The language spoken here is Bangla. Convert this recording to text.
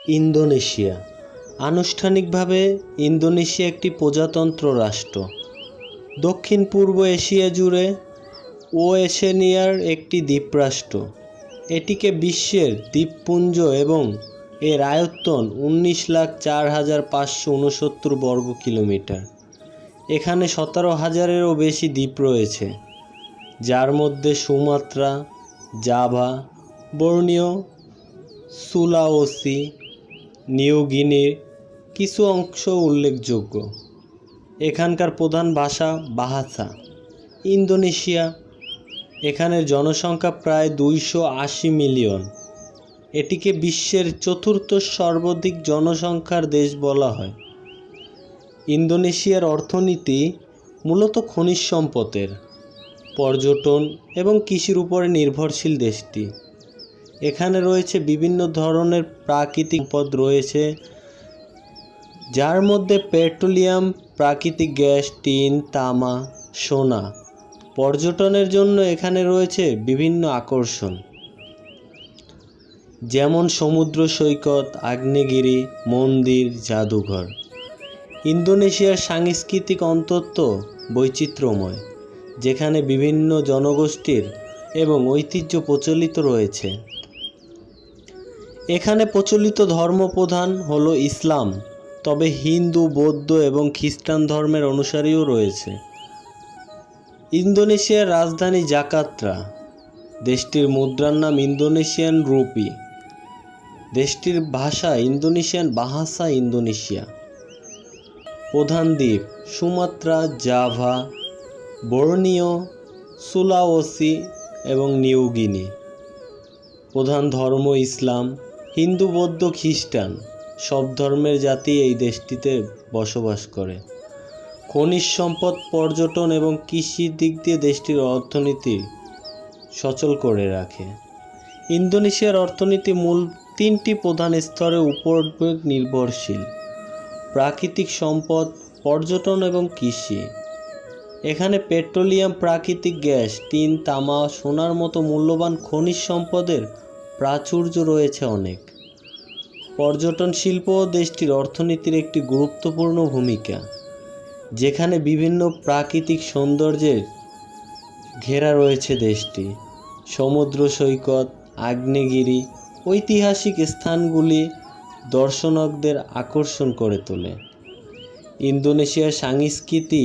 ইন্দোনেশিয়া। আনুষ্ঠানিকভাবে ইন্দোনেশিয়া একটি প্রজাতন্ত্র রাষ্ট্র। দক্ষিণ পূর্ব এশিয়া জুড়ে ওশেনিয়ার একটি দ্বীপরাষ্ট্র। এটিকে বিশ্বের দ্বীপপুঞ্জ এবং এর আয়তন 19,04,569 বর্গ কিলোমিটার। এখানে 17,000-এরও বেশি দ্বীপ রয়েছে, যার মধ্যে সুমাত্রা, জাভা, বর্নিও, সুলাওসি, নিউ গিনির কিছু অংশ উল্লেখযোগ্য। এখানকার প্রধান ভাষা বাহাসা। ইন্দোনেশিয়া। এখানের জনসংখ্যা প্রায় 280 মিলিয়ন। এটিকে বিশ্বের চতুর্থ সর্বাধিক জনসংখ্যার দেশ বলা হয়। ইন্দোনেশিয়ার অর্থনীতি মূলত খনিজ সম্পদের, পর্যটন এবং কৃষির উপরে নির্ভরশীল দেশটি। এখানে রয়েছে বিভিন্ন ধরনের প্রাকৃতিক সম্পদ রয়েছে, যার মধ্যে পেট্রোলিয়াম, প্রাকৃতিক গ্যাস, টিন, তামা, সোনা। পর্যটনের জন্য এখানে রয়েছে বিভিন্ন আকর্ষণ, যেমন সমুদ্র সৈকত, আগ্নেয়গিরি, মন্দির, জাদুঘর। ইন্দোনেশিয়ার সাংস্কৃতিক অন্তত বৈচিত্র্যময়, যেখানে বিভিন্ন জনগোষ্ঠীর এবং ঐতিহ্য প্রচলিত রয়েছে। এখানে প্রচলিত ধর্ম প্রধান হলো ইসলাম, তবে হিন্দু, বৌদ্ধ এবং খ্রিস্টান ধর্মের অনুসারীও রয়েছে। ইন্দোনেশিয়ার রাজধানী জাকার্তা। দেশটির মুদ্রার নাম ইন্দোনেশিয়ান রুপি। দেশটির ভাষা ইন্দোনেশিয়ান বাহাসা ইন্দোনেশিয়া। প্রধান দ্বীপ সুমাত্রা, জাভা, বর্নিও, সুলাওসি এবং নিউ গিনি। প্রধান ধর্ম ইসলাম, হিন্দু, বৌদ্ধ, খ্রিস্টান সব ধর্মের জাতি এই দেশটিতে বসবাস করে। খনিজ সম্পদ, পর্যটন এবং কৃষির দিক দিয়ে দেশটির অর্থনীতি সচল করে রাখে। ইন্দোনেশিয়ার অর্থনীতি মূল তিনটি প্রধান স্তরের উপর নির্ভরশীল: প্রাকৃতিক সম্পদ, পর্যটন এবং কৃষি। এখানে পেট্রোলিয়াম, প্রাকৃতিক গ্যাস, টিন, তামা, সোনার মতো মূল্যবান খনিজ সম্পদের প্রাচুর্য রয়েছে অনেক। পর্যটন শিল্প দেশটির অর্থনীতির একটি গুরুত্বপূর্ণ ভূমিকা, যেখানে বিভিন্ন প্রাকৃতিক সৌন্দর্যের ঘেরা রয়েছে দেশটি। সমুদ্র সৈকত, আগ্নেয়গিরি, ঐতিহাসিক স্থানগুলি দর্শকদের আকর্ষণ করে তোলে। ইন্দোনেশিয়ার সংস্কৃতি